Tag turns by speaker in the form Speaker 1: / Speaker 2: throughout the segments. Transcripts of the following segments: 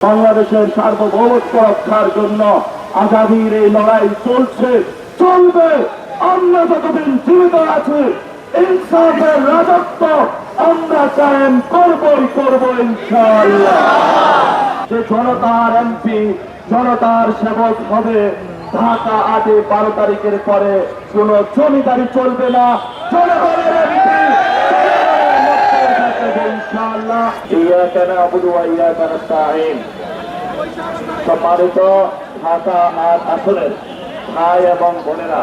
Speaker 1: বাংলাদেশের সার্বভৌমত্ব রক্ষার জন্য আজাদির এই লড়াই চলছে, চলবে। আমরা যতদিন জীবিত আছি ইনসাফের রাজত্ব আমরা কায়েম করব ইনশাআল্লাহ। যে জনতার এমপি, জনতার সেবক হবে, ঢাকা 8-12 তারিখের পরে কোন জমিদারি চলবে না। জনগণের এমপি ইনশাআল্লাহ। ইয়াকা না'বুদু ওয়া ইয়াকা নাস্তাঈন। সম্মানিত ঢাকা 8 আসনের ভাই এবং বোনেরা,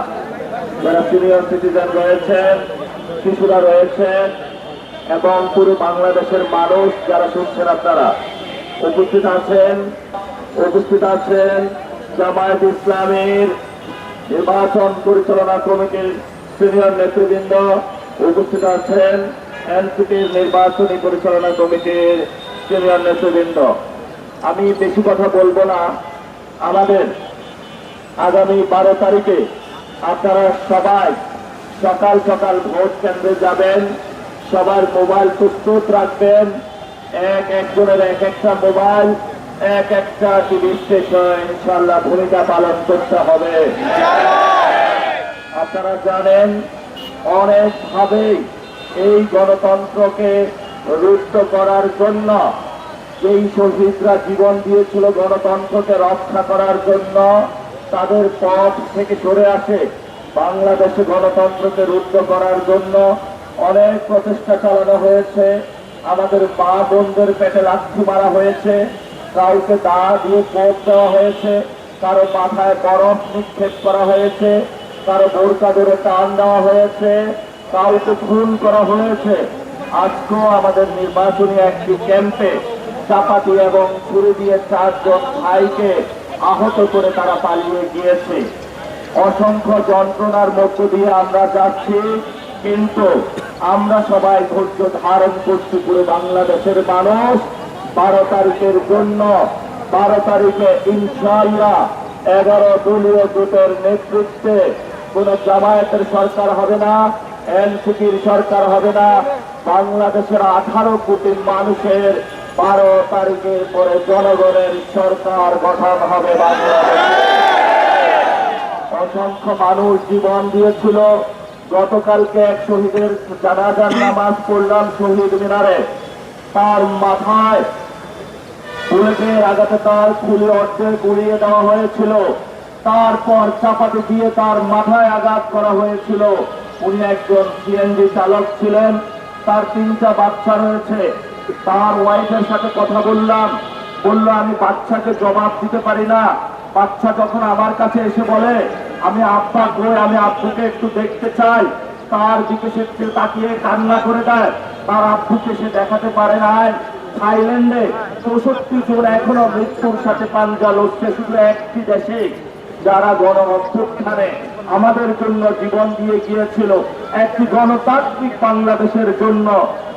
Speaker 1: যারা সিনিয়র সিটিজেন রয়েছেন, শিশুরা রয়েছেন এবং পুরো বাংলাদেশের মানুষ যারা শুনছেন, আপনারা উপস্থিত আছেন জামায়াত ইসলামীর নির্বাচন পরিচালনা কমিটির সিনিয়র নেতৃবৃন্দ, উপস্থিত আছেন এনসিপির নির্বাচনী পরিচালনা কমিটির সিনিয়র নেতৃবৃন্দ। আমি বেশি কথা বলবো না। আমাদের আগামী 12 তারিখে আপনারা সবাই সকাল সকাল ভোট কেন্দ্রে যাবেন। সবার মোবাইল প্রস্তুত রাখবেন। একজনের এক একটা মোবাইল, এক একটা টিভি স্টেশন ইনশাআল্লাহ ভূমিকা পালন করতে হবে। আপনারা জানেন অনেকভাবেই এই গণতন্ত্রকে রুদ্ধ করার জন্য যেই শহীদরা জীবন দিয়েছিল গণতন্ত্রকে রক্ষা করার জন্য, তাদের পথ থেকে সরে আসে বাংলাদেশে গণতন্ত্রকে রুদ্ধ করার জন্য অনেক প্রচেষ্টা চালানো হয়েছে। আমাদের মা বোনদের পেটে লাথি মারা হয়েছে, কাউকে দা দিয়ে কোপ দেওয়া হয়েছে, কারো মাথায় বরফ নিক্ষেপ করা হয়েছে, কারো বোরকা ধরে টান দেওয়া হয়েছে, কাউকে খুন করা হয়েছে। আজকেও আমাদের নির্বাচনী একটি ক্যাম্পে চাপাতি এবং ছুরি দিয়ে 4 জন ভাইকে আহত করে তারা পালিয়ে গিয়েছে। অসংখ্য যন্ত্রণার মধ্য দিয়ে আমরা যাচ্ছি, কিন্তু আমরা সবাই ধৈর্য ধারণ করছি। পুরো বাংলাদেশের মানুষ 12 তারিখের জন্য, 12 তারিখে ইনশাআল্লাহ 11 দলীয় জোটের নেতৃত্বে কোন জামায়াতের সরকার হবে না, এনসিপির সরকার হবে না। বাংলাদেশের 18 কোটি মানুষের 12 তারিখের পরে জনগণের সরকার গঠন হবে বাংলাদেশে। অসংখ্য মানুষ জীবন দিয়েছিল। গতকালকে এক শহীদের জানাজার নামাজ পড়লাম শহীদ মিনারে। তার মাথায় বুলেটের আঘাতে তার খুলে অর্ধেক গুড়িয়ে দেওয়া হয়েছিল। তারপর চাপাতি দিয়ে তার মাথায় আঘাত করা হয়েছিল। উনি একজন সিএনজি চালক ছিলেন, তার 3টা বাচ্চা রয়েছে। তার ওয়াইফের সাথে কথা বললাম, বললো আমি বাচ্চাকে জবাব দিতে পারি না। বাচ্চা যখন আমার কাছে এসে বলে আমি আব্বা কই, আমি আব্বুকে একটু দেখতে চাই, তার দিকে সে তাকিয়ে কান্না করে দেয়। তার আব্বুকে সে দেখাতে পারে নাই। থাইল্যান্ডে 64 জন এখনো মৃত্যুর সাথে পাঞ্জা লড়ছে, শুধু একটি দেশে, যারা গণ অভ্যুত্থানে আমাদের জন্য জীবন দিয়ে গিয়েছিল, একটি গণতান্ত্রিক বাংলাদেশের জন্য,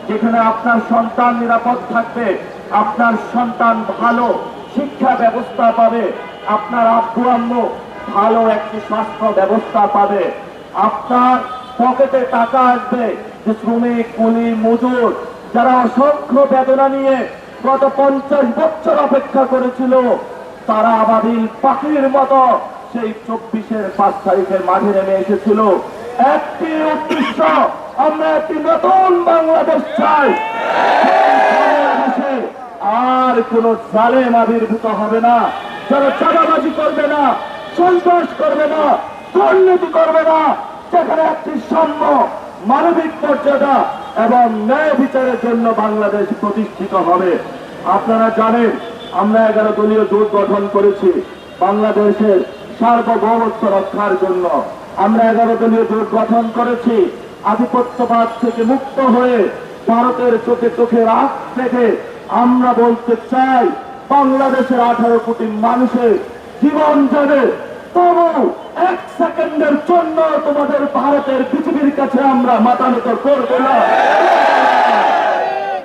Speaker 1: যেখানে আপনার সন্তান নিরাপদ থাকবে, আপনার সন্তান ভালো শিক্ষা ব্যবস্থা পাবে, আপনার আব্বু আম্মু ভালো একটি স্বাস্থ্য ব্যবস্থা পাবে, আপনার পকেটে টাকা আসবে। যে শ্রমিক, কুলি, মজুর যারা অসংখ্য বেদনা নিয়ে গত 50 বছর অপেক্ষা করেছিল, তারা আবাবিল পাখির মতো সেই 24-এর 5 তারিখের মাঠে নেমে এসেছিল। একটি উদ্দেশ্য, আমরা একটি নতুন বাংলাদেশ চাই। বাংলাদেশে আর কোন জালেম আবির্ভূত হবে না, যারা চাঁদাবাজি করবে না, সন্ত্রাস করবে না, দুর্নীতি করবে না, যেখানে একটি সাম্য, মানবিক মর্যাদা এবং ন্যায় বিচারের জন্য বাংলাদেশ প্রতিষ্ঠিত হবে। আপনারা জানেন আমরা 11 দলীয় জোট গঠন করেছি বাংলাদেশের সার্বভৌমত্ব রক্ষার জন্য। আমরা 11 দলীয় জোট গঠন করেছি আধিপত্যবাদ থেকে মুক্ত হয়ে ভারতের চোখে চোখে রাখ রেখে আমরা বলতে চাই বাংলাদেশের 18 কোটি মানুষের জীবন যাবে, তবু 1 সেকেন্ডের জন্য তোমাদের ভারতের পৃথিবীর কাছে আমরা মাথা নত করব না।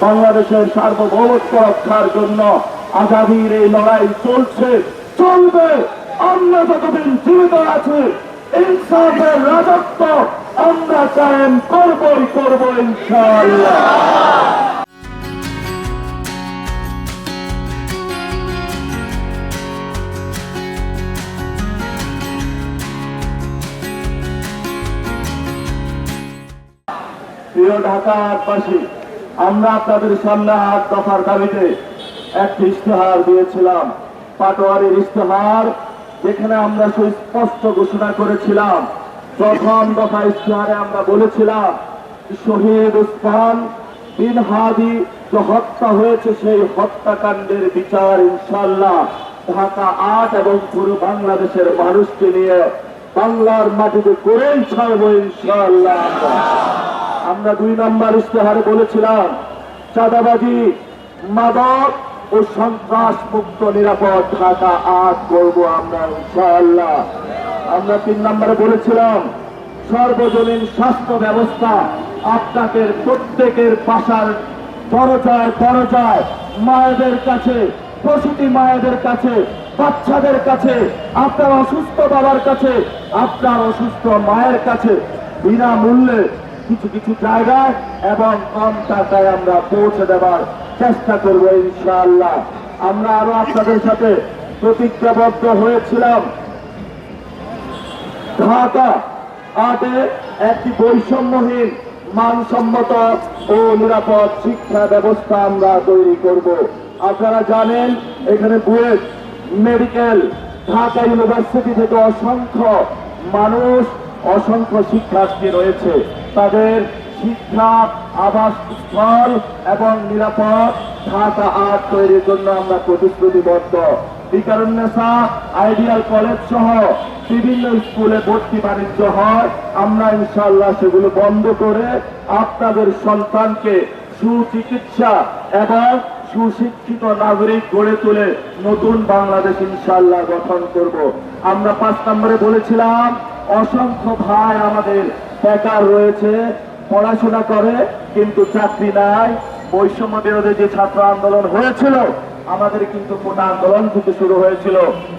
Speaker 1: বাংলাদেশের সার্বভৌমত্ব রক্ষার জন্য আজাদির এই লড়াই চলছে, চলবে। আমরা যতদিন জীবিত আছি ইনসাফের রাজত্ব আমরা কায়েম করব ইনশাআল্লাহ। প্রিয় ঢাকাবাসী, আমরা আপনাদের সামনে 8 দফার দাবিতে একটি ইশতেহার দিয়েছিলাম, পাটোয়ারির ইশতেহার, যেখানে আমরা সুস্পষ্ট ঘোষণা করেছিলাম। প্রথম দফা ইশতেহারে আমরা বলেছিলাম শহীদ উসমান বিন হাদি যে হত্যা হয়েছে সেই হত্যাকাণ্ডের বিচার ইনশাআল্লাহ ঢাকা 8 এবং পুরো বাংলাদেশের মানুষকে নিয়ে বাংলার মাটিতে করেই ছাড়বো ইনশাআল্লাহ। আমরা 2 নম্বর ইশতেহারে বলেছিলাম চাঁদাবাজি, মাদক ও সন্ত্রাস মুক্ত নিরাপদ ঢাকা 8 করবো আমরা ইনশাআল্লাহ। আমরা 3 নম্বরে বলেছিলাম সর্বজনীন স্বাস্থ্য ব্যবস্থা, আপনাকে প্রত্যেকের বাসার দরজায় দরজায়, মায়েদের কাছে, প্রসূতি মায়েদের কাছে, বাচ্চাদের কাছে, আপনার অসুস্থ বাবার কাছে, আপনার অসুস্থ মায়ের কাছে বিনামূল্যে কিছু কিছু জায়গায় এবং কম টাকায় আমরা পৌঁছে দেওয়ার চেষ্টা করবো ইনশাআল্লাহ। আমরা আরো আপনাদের সাথে প্রতিজ্ঞাবদ্ধ হয়েছিলাম ঢাকা 8-এ একটি বৈষম্যহীন, মানসম্মত ও নিরাপদ শিক্ষা ব্যবস্থা আমরা তৈরি করব। আপনারা জানেন এখানে বুয়েট, মেডিকেল, ঢাকা ইউনিভার্সিটি থেকে অসংখ্য মানুষ, অসংখ্য শিক্ষার্থী রয়েছে। তাদের শিক্ষা, আবাসস্থল এবং নিরাপদ ঢাকা 8 তৈরির জন্য আমরা প্রতিশ্রুতিবদ্ধ। বিকারুন্নেসা আইডিয়াল কলেজ সহ বিভিন্ন স্কুলে ভর্তি বাণিজ্য হয়, আমরা ইনশাআল্লাহ সেগুলো বন্ধ করে আপনাদের সন্তানকে সুচিকিৎসা এবং সুশিক্ষিত নাগরিক গড়ে তুলে নতুন বাংলাদেশ ইনশাআল্লাহ গঠন করব। আমরা 5 নম্বরে বলেছিলাম অসংখ্য ভাই আমাদের বেকার রয়েছে, পড়াশোনা করে কিন্তু চাকরি নাই। বৈষম্য বিরোধী যে ছাত্র আন্দোলন হয়েছিল, আমাদের কিন্তু কোটা আন্দোলন থেকে শুরু হয়েছিল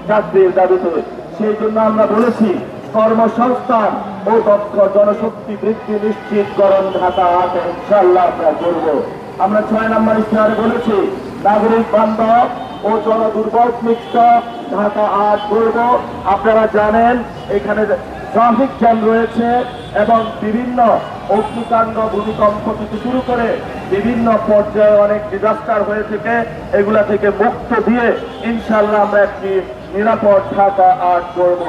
Speaker 1: চাকরির দাবিতে। সেই জন্য আমরা বলেছি কর্মসংস্থান ও দক্ষ জনশক্তি বৃদ্ধি নিশ্চিতকরণ ঢাকা 8 ইনশাআল্লাহ আমরা করব। আমরা 6 নম্বর ইশতেহারে বলেছি নাগরিক বান্ধব ও জনদুর্ভোগ মুক্ত ঢাকা 8 করব। আপনারা জানেন এখানে ট্রাফিক জ্যাম রয়েছে এবং বিভিন্ন অগ্নিকাণ্ড, ভূমিকম্প থেকে শুরু করে বিভিন্ন পর্যায়ে অনেক ডিজাস্টার হয়ে থেকে এগুলা থেকে মুক্ত দিয়ে ইনশাআল্লাহ আমরা একটি নিরাপদ ঢাকা 8 করব।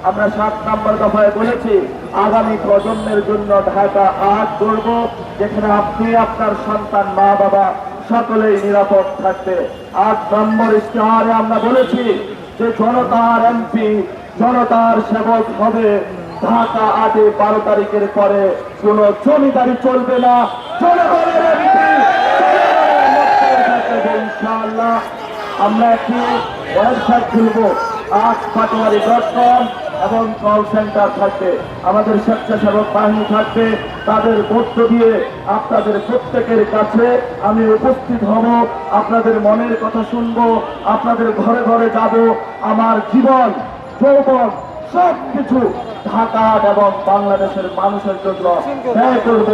Speaker 1: আমরা 7 নম্বর দফায় বলেছি আগামী প্রজন্মের জন্য ঢাকা 8 করব, যেখানে আপনি, আপনার সন্তান, মা বাবা সকলেই নিরাপদ থাকবে। 8 নম্বর ইশতেহারে আমরা বলেছি যে জনতার এমপি, জনতার সেবক হবে। ঢাকা 8-এ 12 তারিখের পরে কোন জমিদারি চলবে না, জনগণের এমপি ইনশাআল্লাহ। আমরা একটি ওয়েবসাইট খুলব 8paটোয়ারি.com এবং কল সেন্টার থাকবে, আমাদের স্বেচ্ছাসেবক বাহিনী থাকবে। তাদের মধ্য দিয়ে আপনাদের প্রত্যেকের কাছে আমি উপস্থিত হব, আপনাদের মনের কথা শুনবো, আপনাদের ঘরে ঘরে যাব, আমার জীবন, যৌবন সবকিছু ঢাকা এবং বাংলাদেশের মানুষের জন্য ব্যয় করব।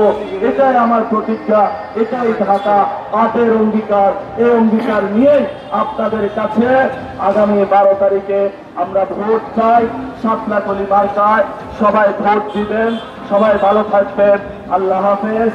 Speaker 1: এটাই আমার প্রতিজ্ঞা, এটাই ঢাকা 8-এর অঙ্গীকার। এই অঙ্গীকার নিয়ে আপনাদের কাছে আগামী 12 তারিখে আমরা ভোট চাই, শাপলা কলি মার্কায়। সবাই ভোট দিবেন, সবাই ভালো থাকবেন। আল্লাহ হাফেজ।